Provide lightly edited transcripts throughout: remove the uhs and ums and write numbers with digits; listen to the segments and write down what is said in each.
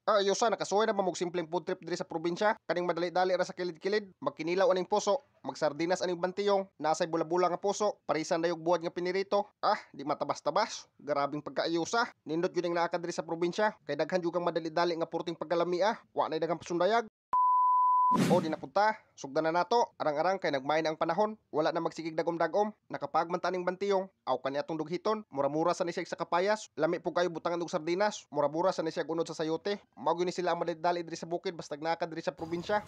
Ayusa nakasuway na mamog simpleng food trip diri sa probinsya. Kaning madali-dali ra sa kilid-kilid, magkinilaw aning puso, magsardinas aning bantiyong, nasay bula-bula nga puso, parisan dayog buhat nga pinirito. Di matabas-tabas. Garabing pagkaayusa. Nindot yun ang naakad diri sa probinsya. Kay daghan jud kang madali-dali nga purting pagkalami. Wa nay daghang pasundayag. Di napunta. Sugdan na nato. Arang-arang kay nagmain ang panahon. Wala na magsigig dagom-dagom. Nakapagmantaning bantiyong. Aw kani atong dughiton. Mura-mura sa ni siya sa kapayas. Lami po kayo butangan og sardinas. Mura-mura sa ni siya unod sa sayote. Mao gyud ni sila ang madali diri sa bukid basta nakad diri sa probinsya.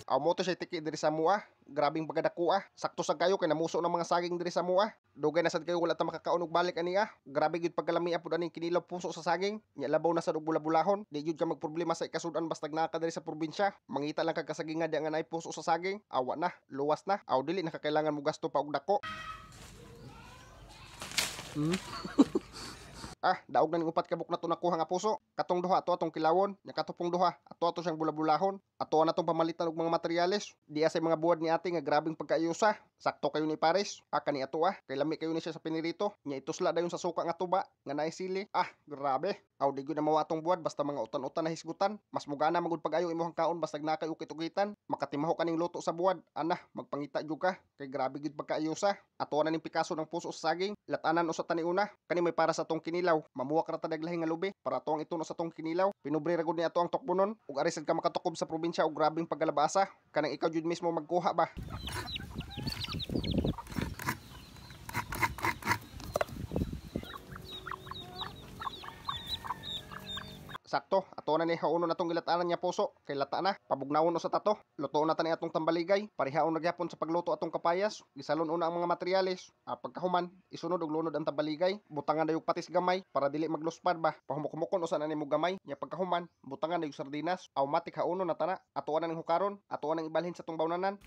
Aw mo to siya tiki diri sa mua. Grabing pagadakuha. Sakto sa kayo kay namuso ng mga saging diri sa mua. Dugay na sad kayo wala ta makakaon og balik aniya. Grabe gyud pagkalami apod aning kinilaw puso sa saging. Nya labaw na sad og bula-bulahon. Di gyud ka magproblema sa ikasudan basta naka diri sa probinsya. Mangita lang kag kasagingan di nga nay puso sa saging. Awa na, luwas na. Aw dili nakakailangan mo gasto pa og dako. Daog na ning upat ka buk na to nakuha nga puso. Katong duha ato atong kilawon, nya katupong duha ato atong siyang bula-bulahon. Ato na tong pamalitan og mga materyales. Di asay mga buwad ni ate nga grabing pagkaayusa. Sakto kayo ni Paris. Kani ato kay lami kayo ni siya sa pinirito. Nya itusla dayon sa suka nga tuba nga naay sili. Grabe. Aw di gyud na mawa atong buwad basta mga utan-utan na hisgutan. Mas mugana magud pag-ayo imong kaon basta nakay ukit-ukitan. Makatimaho kaning luto sa buwad. Magpangita jud ka kay grabe gyud pagkaayusa. Ato na ning pikaso ng puso sa saging. Latanan usa tani una. Kani may para sa tong kinilaw. Mamuwak ra ta daglahi nga lubi para tuang ituno sa tong kinilaw. Pinubre ra gud ni ato ang tokbonon ug ari sad ka makatukob sa probinsya og grabing pagkalabasa. Kanang ikaw jud mismo magkuha ba. Sakto, ato na ni hauno natong gilatanan niya puso. Kay lata na, pabugnawon sa tato. Luto na tani atong tambaligay. Parihaon na gyapon sa pagluto atong kapayas. Gisalon una ang mga materyales. Pagkahuman, isunod og lunod ang tambaligay. Butangan dayog patis gamay para dili magluspad ba. Pahumukumukon usa na nimo gamay. Nya pagkahuman, butangan dayog sardinas. Matik hauno na tana. Ato na ning hukaron. Ato nang ibalhin sa tong bawnanan.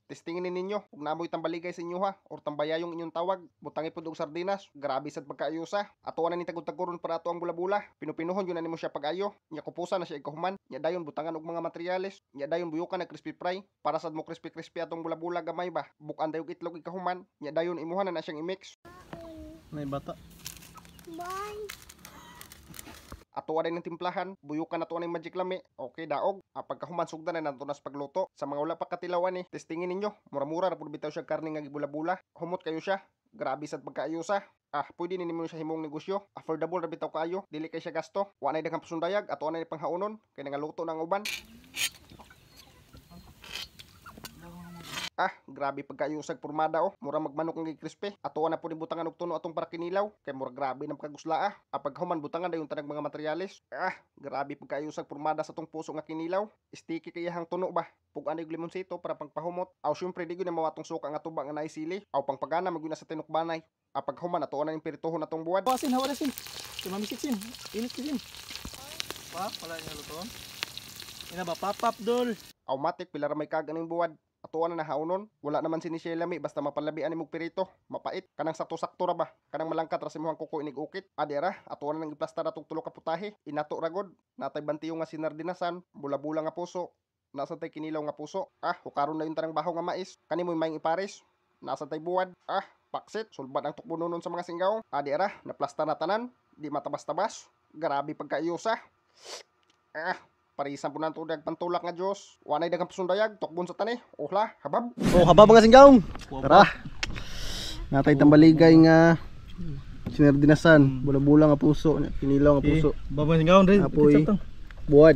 Testingin ninyo kung naamoy tambaligay sa inyo or tambayayong inyong tawag. Butangi pud og sardinas, grabe sad pagkaayusa. Ato na ni tagud-taguron para ato ang bula-bula. Pinupinuhon yun na nimo siya pag-ayo. Nya kupusa na siya ikahuman. Nya dayon butangan og mga materyales. Nya dayon buyukan na crispy fry para sad mo crispy atong bula-bula gamay ba. Bukan dayog itlog ikahuman. Nya dayon imuhan na siyang i-mix. May bata. Bye. Ato na ng timplahan, buyukan ato ng magic lami. Okay, daog. Pagkahuman sugdan na nato nas pagluto. Sa mga wala pa katilawan testingin ninyo. Mura-mura ra pud bitaw siya karne nga gibula-bula. Humot kayo siya. Grabe sad pagkaayusa. Pwede ninyo siya himong negosyo. Affordable ra bitaw kaayo. Dili kay siya gasto. Wa nay daghang pasundayag, ato na ni panghaunon kay nangaluto nang uban. Grabe pagkaayusag pormada mura magmanok ng crispy. Ato na po ni butangan og tuno atong para kinilaw kay mura grabe nang pagkagusla. Paghuman butangan dayon tanang mga materyales. Grabe pagkaayusag pormada sa tong puso nga kinilaw. Sticky kay hang tuno ba. Pugan og limonsito para pangpahumot. Syempre di gyud na mawatong suka nga tuba nga naay sili. Pangpagana magyud na sa tinukbanay. Paghuman ato na ning pirituhon atong buwad. Hawasin, hawasin. Tumamisit sin. Init sin. Wala niya luton. Ina ba papap dol. Matik pila ra may kag aning buwad. Atuan na nahaunon, wala naman si Nichelle lami basta mapalabian ni mong pirito, mapait, kanang sakto-sakto ra ba, kanang malangkat ra si mohang kuko inig ukit. Adira, atuan na nang iplastar atong tulo ka putahe, inato ragod, natay bantiyo nga sinardinasan, bula-bula nga puso, nasa tay kinilaw nga puso. Hukaron na yung tanang bahaw nga mais, kani mo'y maing ipares, nasa tay buwad, paksit, sulbad ang tukbununon sa mga singgaw. Adira, naplastar na tanan, di matabas-tabas, grabe pagkaayusa. Parisan po nato dag pantulak nga Diyos. Wanay daghang pasundayag, tukbon sa tani. Habab. Habab mga singgawng. Tara. Natay tambaligay nga sinardinasan, bula-bula nga puso, kinilaw nga puso. Habab mga singgawng din. Apoy buwad.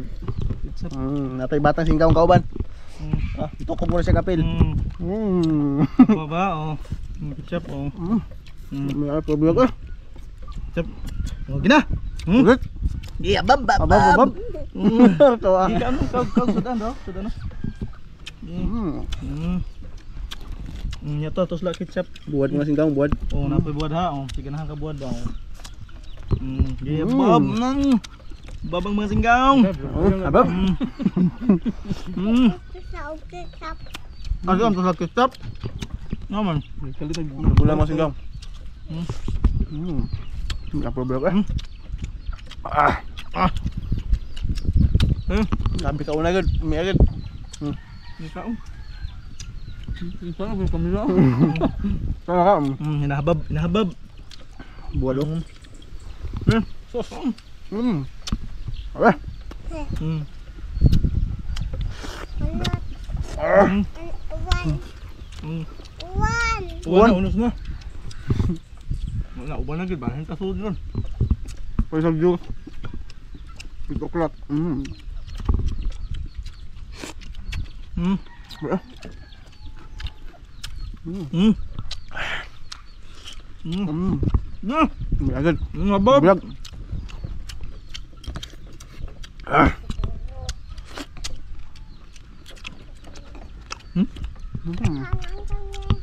Natay batang singgawng kauban. Ito ko muna siya kapil. Baba ketchup May problem ka. Ketchup. Gina. Habab. Habab. Tawa. Ika ano kau sudan do? Sudan no. Nya to tusla ketchup. Buat mga singgawng buat. Napoy buat ha. Sige na ka buat ba. Habab nang babang mga singgawng. Habab. Ano ang tusla ketchup? Naman. Bulan mga singgawng. May problem ka. Sabi ka una agad, may agad. Ikaw. Sana ko kami lang. Sana ka. Hinahabab, hinahabab. Buwad o. Sos. Ara. Mm. One. Mm. One. Uwan na, unos na. Wala, uwan na gid ba? Ang kasunod ron. Pwede sa juice. 8 o'clock. Mm. Ara. Mm. Mm. Yeah. May agad. Habab. Bulag.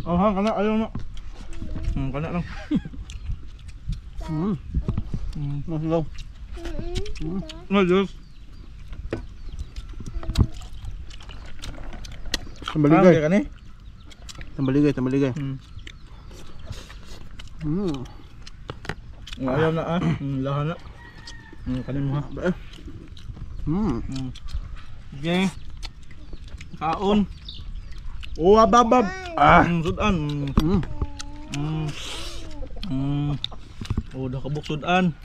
Oh, ha, kana ayaw na. Kana lang. Nasigaw. No, Diyos. Tambaligay. Ka ni? Tambaligay, tambaligay. Ayaw na ah. Lahan na. Kanin mo ha. Okay. Kaon. Oh, ababab. Sudan. Oh, dah kabuk sudan.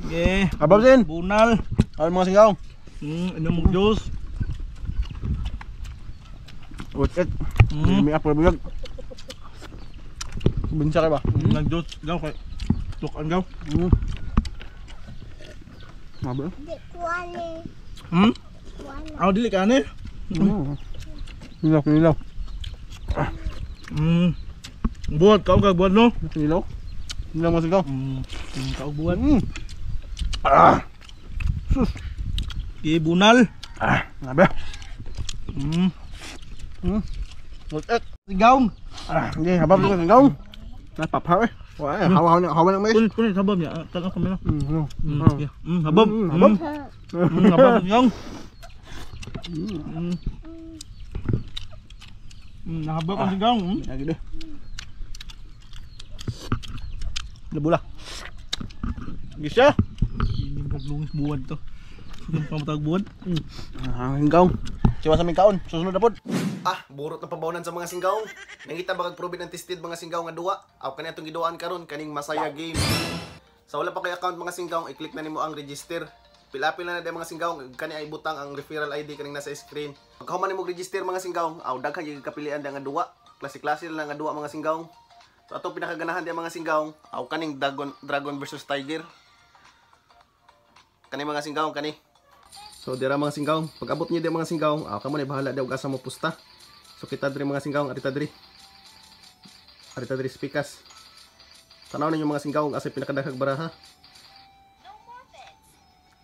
Okay. Abab sin. Bunal. Awal mga singaw. Inom mo juice. Ulit. May apple bulag. Binsa kayo ba? Nag-juice. Gaw kay. Tukan gaw. Mabel. One. Aw dili ka ni. Nilaw, nilaw. Buat kau kag buat no. Nilaw. Nilaw mga singaw. Kau buat. Sus. Ki bunal. Mabel. Ulit. Sigaw. Hindi, habab mga singaw. Napaphaw eh. Wah, hawa ng mais. Kunin habab niya. Tanong kami lang. Ano? Habab. Habab. Habab sigaw. Nahabab ang sigaw. Lagi deh. Lebula. Bisa. Ini kaglungis buwan to. Sudah pamatag buwan. Hinggaw. Siwa sa aming kaon. Susunod na pod. Burot na pabawnan sa mga singgaw. Nangita ba kag proven ng tested mga singgaw nga duwa? Aw kani atong giduaan karon kaning Masaya game. Sa wala pa kay account mga singgaw, i-click na nimo ang register. Pila-pila na day mga singgaw, kani ay butang ang referral ID kaning nasa screen. Pagkahuman nimo register mga singgaw, aw daghan gyud kapilian nga duwa. Klase-klase lang nga duwa mga singgaw. So atong pinakaganahan diya mga singgaw, aw kaning Dragon versus Tiger. Kani mga singgaw kani. So dira mga singgaw, pag abot niyo di mga singgaw, kamo na bahala daw asa mo pusta. So kita diri mga singgaw, arita diri. Arita diri spikas. Tanaw ninyo mga singgaw asa pinakadaghag baraha.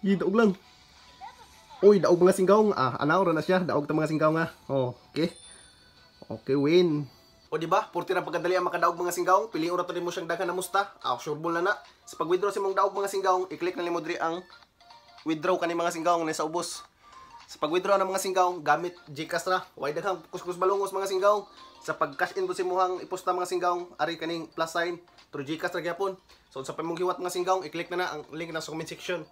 Daog lang. Uy, daog mga singgaw. Anaw ra na siya, daog ta mga singgaw nga. Oh, okay. Okay, win. O di ba? Purti ra pagkadali ang makadaog mga singgaw, piliin ra to nimo siyang daghan na musta. Sure ball na na. Sa pag-withdraw sa imong daog mga singgaw, i-click na nimo diri ang withdraw kani mga singgaw nga nasa ubos. Sa pag-withdraw ng mga singgaw, gamit GCash ra. Way daghang kuskus balungos mga singgaw. Sa pag-cash in mo simuhang iposta mga singgaw, ari kaning plus sign through GCash ra gyapon. So sa pamong hiwat mga singgaw, i-click na ang link na sa comment section.